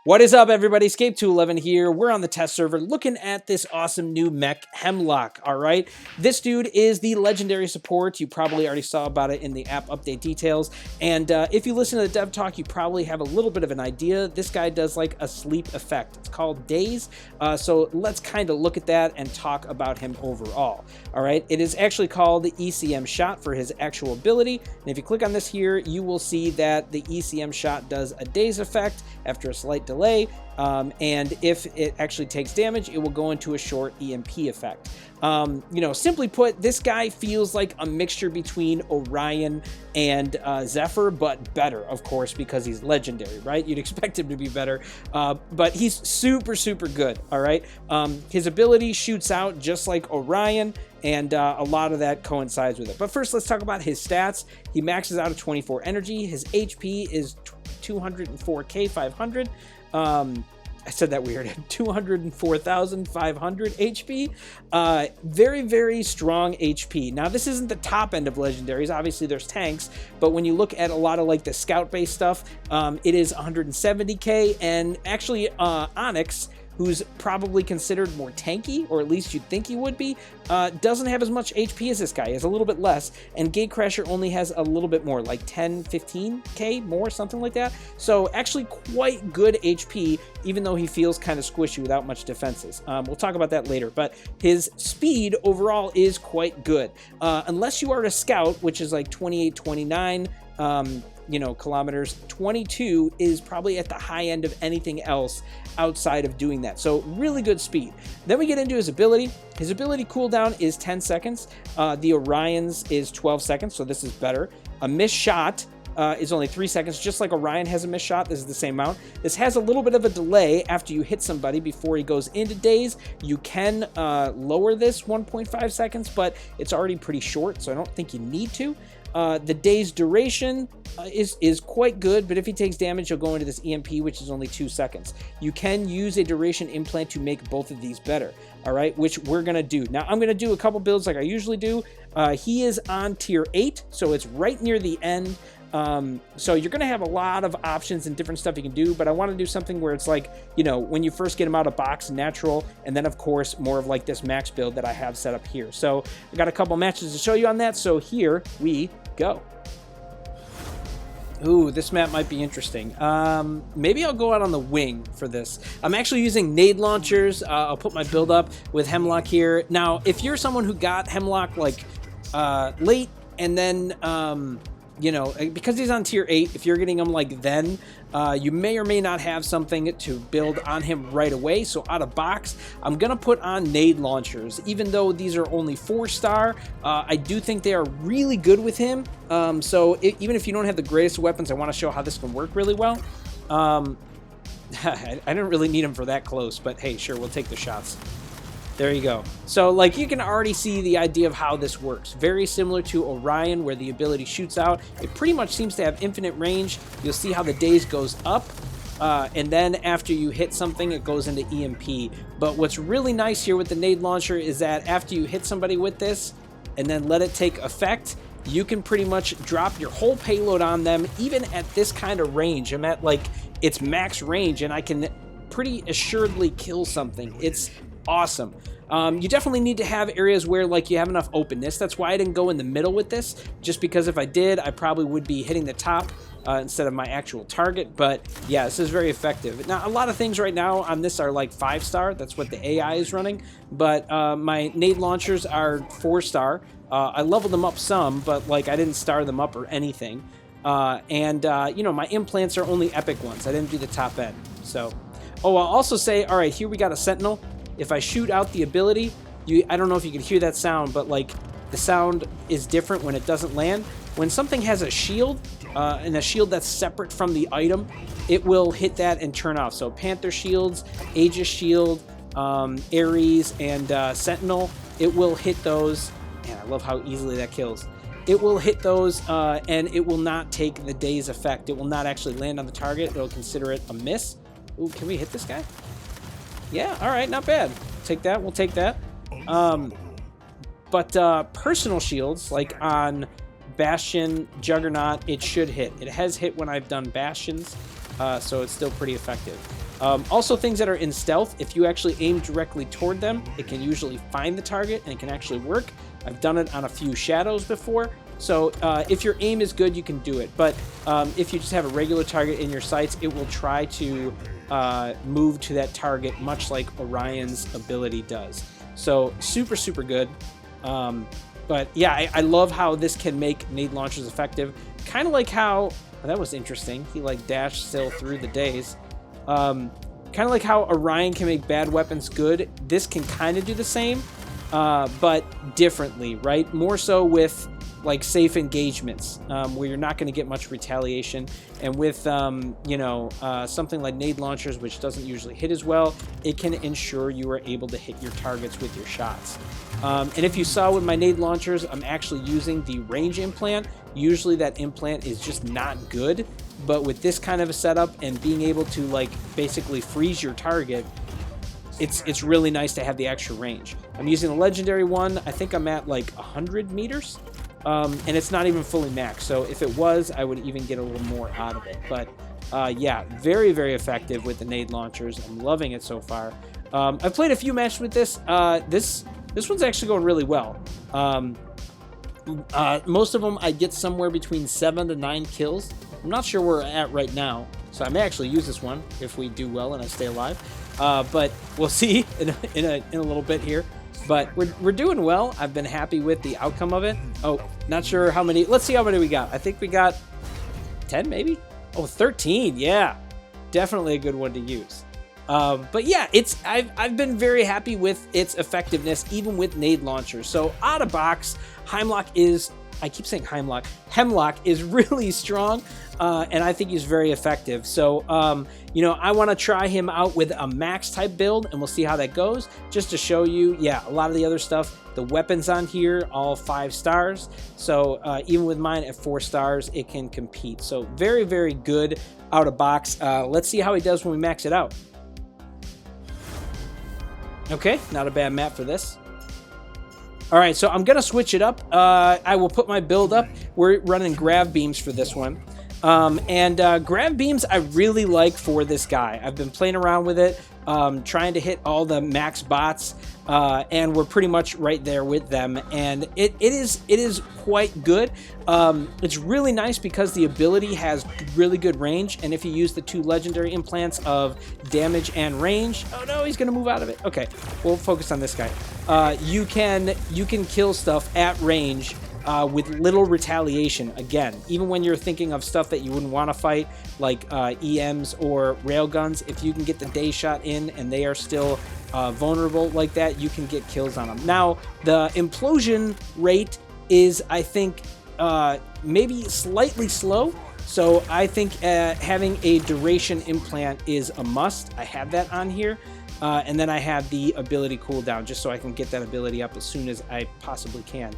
What is up, everybody? Escape211 here. We're on the test server looking at this awesome new mech, Hemlock, all right? This dude is the legendary support. You probably already saw about it in the app update details. And if you listen to the dev talk, you probably have a little bit of an idea. This guy does like a sleep effect. It's called Daze. So let's kind of look at that and talk about him overall, all right? It is actually called the ECM shot for his actual ability. And if you click on this here, you will see that the ECM shot does a Daze effect after a slight delay. And if it actually takes damage, it will go into a short EMP effect. You know, simply put, this guy feels like a mixture between Orion and Zephyr, but better, of course, because he's legendary, right? You'd expect him to be better, but he's super, super good, all right? His ability shoots out just like Orion, and a lot of that coincides with it. But first, let's talk about his stats. He maxes out at 24 energy. His HP is 204k 500. I said that weird. 204,500 HP. Very, very strong HP. Now, this isn't the top end of legendaries. Obviously, there's tanks, but when you look at a lot of like the scout-based stuff, it is 170k, and actually Onyx, who's probably considered more tanky, or at least you'd think he would be, doesn't have as much HP as this guy. He has a little bit less, and Gatecrasher only has a little bit more, like 10, 15k more, something like that. So actually quite good HP, even though he feels kind of squishy without much defenses. We'll talk about that later, but his speed overall is quite good. Unless you are a scout, which is like 28, 29, you know, kilometers, 22 is probably at the high end of anything else outside of doing that. So really good speed. Then we get into his ability. His ability cooldown is 10 seconds. The Orion's is 12 seconds, so this is better. A missed shot is only 3 seconds, just like Orion has a missed shot. This is the same amount. This has a little bit of a delay after you hit somebody before he goes into Daze. You can lower this 1.5 seconds, but it's already pretty short, so I don't think you need to. The Daze duration is quite good, but if he takes damage, he'll go into this EMP, which is only 2 seconds. You can use a duration implant to make both of these better, all right, which we're going to do. Now, I'm going to do a couple builds like I usually do. He is on tier 8, so it's right near the end. So you're going to have a lot of options and different stuff you can do, but I want to do something where it's like, you know, when you first get him out of box, natural, and then of course more of like this max build that I have set up here. So I got a couple matches to show you on that, so here we go. Ooh, this map might be interesting. Maybe I'll go out on the wing for this. I'm actually using nade launchers. I'll put my build up with Hemlock here. Now, if you're someone who got Hemlock like late and then you know, because he's on tier 8, if you're getting him like then, you may or may not have something to build on him right away. So out of box, I'm going to put on nade launchers. Even though these are only 4-star, I do think they are really good with him. Even if you don't have the greatest weapons, I want to show how this can work really well. I didn't really need him for that close, but hey, sure, we'll take the shots. There you go. So, like, you can already see the idea of how this works. Very similar to Orion, where the ability shoots out. It pretty much seems to have infinite range. You'll see how the Daze goes up, and then after you hit something, it goes into EMP. But what's really nice here with the nade launcher is that after you hit somebody with this, and then let it take effect, you can pretty much drop your whole payload on them, even at this kind of range. I'm at, like, its max range, and I can pretty assuredly kill something. It's awesome. You definitely need to have areas where like you have enough openness. That's why I didn't go in the middle with this, just because if I did, I probably would be hitting the top instead of my actual target. But yeah, this is very effective. Now, a lot of things right now on this are like 5-star. That's what the AI is running. But my nade launchers are 4-star. I leveled them up some, but like I didn't star them up or anything. You know, my implants are only epic ones. I didn't do the top end. So, oh, I'll also say, all right, here we got a sentinel. If I shoot out the ability, I don't know if you can hear that sound, but like the sound is different when it doesn't land. When something has a shield, and a shield that's separate from the item, it will hit that and turn off. So Panther shields, Aegis shield, Ares, and Sentinel, it will hit those. Man, I love how easily that kills. It will hit those, and it will not take the Daze effect. It will not actually land on the target. It'll consider it a miss. Ooh, can we hit this guy? Yeah, all right, not bad. Take that, we'll take that. But personal shields, like on Bastion, Juggernaut, it should hit. It has hit when I've done Bastions, so it's still pretty effective. Also, things that are in stealth, if you actually aim directly toward them, it can usually find the target and it can actually work. I've done it on a few shadows before. So if your aim is good, you can do it. But if you just have a regular target in your sights, it will try to move to that target, much like Orion's ability does. So super, super good. But yeah, I love how this can make nade launchers effective. Kind of like how, that was interesting. He like dashed still through the days. Kind of like how Orion can make bad weapons good. This can kind of do the same, but differently, right? More so with like safe engagements, where you're not going to get much retaliation, and with you know, something like nade launchers, which doesn't usually hit as well, it can ensure you are able to hit your targets with your shots. And if you saw with my nade launchers, I'm actually using the range implant. Usually that implant is just not good, but with this kind of a setup and being able to like basically freeze your target, it's really nice to have the extra range. I'm using the legendary one. I think I'm at like 100 meters. And it's not even fully maxed, so if it was, I would even get a little more out of it. But yeah, very, very effective with the nade launchers. I'm loving it so far. I've played a few matches with this. This one's actually going really well. Most of them I get somewhere between 7 to 9 kills. I'm not sure where we're at right now, so I may actually use this one if we do well and I stay alive. But we'll see in a little bit here. But we're doing well. I've been happy with the outcome of it. Oh, not sure how many. Let's see how many we got. I think we got 10 maybe? Oh, 13. Yeah, definitely a good one to use. But yeah, I've been very happy with its effectiveness, even with nade launchers. So out of box, Hemlock is, I keep saying Hemlock is really strong, and I think he's very effective. So, you know, I want to try him out with a max type build, and we'll see how that goes. Just to show you, yeah, a lot of the other stuff, the weapons on here, all 5 stars. So even with mine at 4 stars, it can compete. So very, very good out of box. Let's see how he does when we max it out. Okay, not a bad map for this. All right, so I'm going to switch it up. I will put my build up. We're running grav beams for this one. Grav beams I really like for this guy. I've been playing around with it, trying to hit all the max bots, and we're pretty much right there with them. And it is quite good. It's really nice because the ability has really good range, and if you use the 2 legendary implants of damage and range, oh no, he's gonna move out of it. Okay, we'll focus on this guy. You can kill stuff at range. With little retaliation, again, even when you're thinking of stuff that you wouldn't want to fight, like EMs or railguns, if you can get the day shot in and they are still vulnerable like that, you can get kills on them. Now, the implosion rate is, I think, maybe slightly slow, so I think having a duration implant is a must. I have that on here. And then I have the ability cooldown, just so I can get that ability up as soon as I possibly can.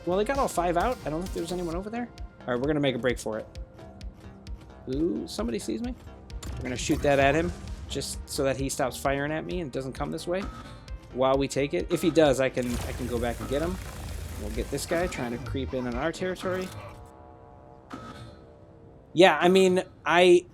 Well, they got all 5 out. I don't think there's anyone over there. All right, we're going to make a break for it. Ooh, somebody sees me. We're going to shoot that at him just so that he stops firing at me and doesn't come this way while we take it. If he does, I can go back and get him. We'll get this guy trying to creep in on our territory. Yeah, I mean, I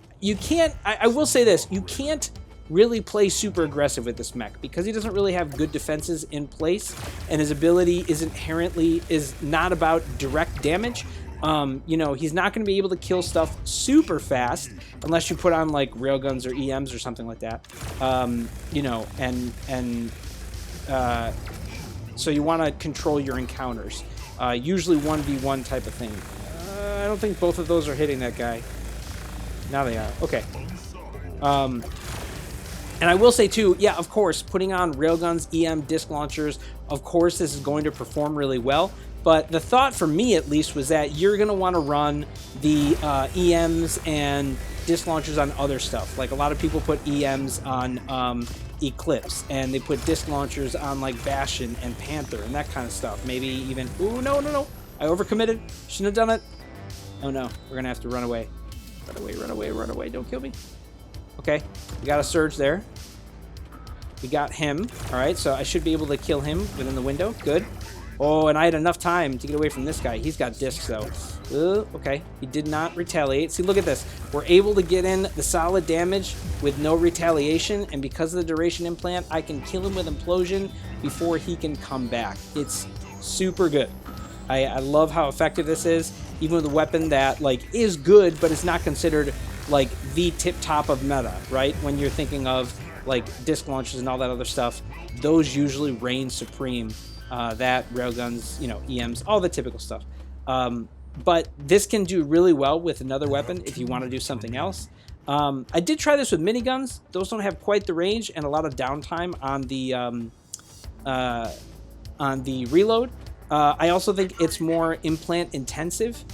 will say this. You can't really play super aggressive with this mech because he doesn't really have good defenses in place, and his ability is not about direct damage. You know, he's not going to be able to kill stuff super fast unless you put on like railguns or EMs or something like that. You know, so you want to control your encounters. Usually 1v1 type of thing. I don't think both of those are hitting that guy. Now they are. Okay. And I will say too, yeah, of course, putting on railguns, EM, disc launchers, of course this is going to perform really well. But the thought for me at least was that you're going to want to run the EMs and disc launchers on other stuff. Like a lot of people put EMs on Eclipse, and they put disc launchers on like Bastion and Panther and that kind of stuff. Maybe even, ooh, no, I overcommitted. Shouldn't have done it. Oh no, we're going to have to run away. Run away, don't kill me. Okay, we got a surge there. We got him. All right, so I should be able to kill him within the window. Good. Oh, and I had enough time to get away from this guy. He's got discs, though. Okay, he did not retaliate. See, look at this. We're able to get in the solid damage with no retaliation, and because of the duration implant, I can kill him with implosion before he can come back. It's super good. I love how effective this is, even with a weapon that, like, is good, but it's not considered, like, the tip-top of meta, right? When you're thinking of, like, disc launchers and all that other stuff, those usually reign supreme. That, railguns, you know, EMs, all the typical stuff. But this can do really well with another weapon if you want to do something else. I did try this with miniguns. Those don't have quite the range and a lot of downtime on the reload. I also think it's more implant intensive.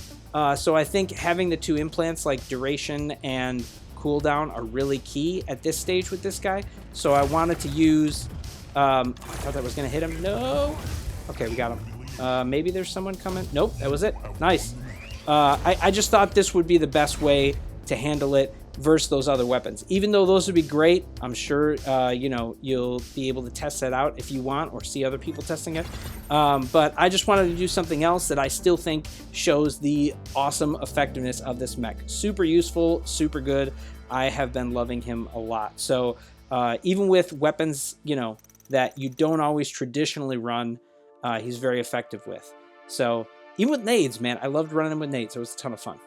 So I think having the two implants like duration and cooldown are really key at this stage with this guy. So I wanted to use... I thought that was going to hit him. No. Okay, we got him. Maybe there's someone coming. Nope, that was it. Nice. I just thought this would be the best way to handle it versus those other weapons. Even though those would be great, I'm sure, you know, you'll be able to test that out if you want or see other people testing it. But I just wanted to do something else that I still think shows the awesome effectiveness of this mech. Super useful, super good. I have been loving him a lot. So even with weapons, you know, that you don't always traditionally run, he's very effective with. So even with nades, man, I loved running him with nades. It was a ton of fun.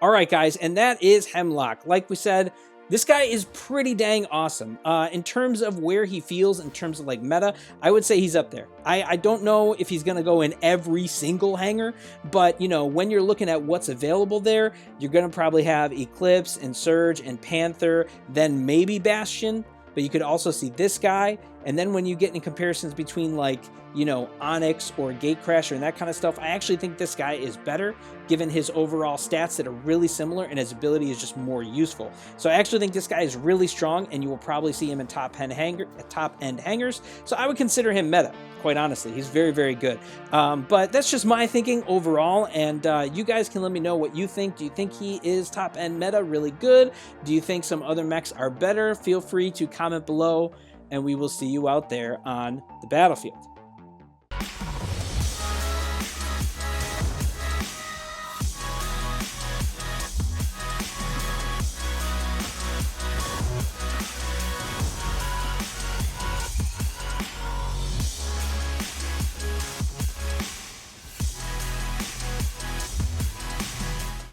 All right, guys, and that is Hemlock. Like we said, this guy is pretty dang awesome. In terms of where he feels, in terms of like meta, I would say he's up there. I don't know if he's gonna go in every single hanger, but you know, when you're looking at what's available there, you're gonna probably have Eclipse and Surge and Panther, then maybe Bastion, but you could also see this guy. And then when you get in comparisons between like, you know, Onyx or Gatecrasher and that kind of stuff, I actually think this guy is better given his overall stats that are really similar and his ability is just more useful. So I actually think this guy is really strong and you will probably see him in top-end hangers. So I would consider him meta, quite honestly. He's very, very good. But that's just my thinking overall. And you guys can let me know what you think. Do you think he is top-end meta really good? Do you think some other mechs are better? Feel free to comment below and we will see you out there on the battlefield.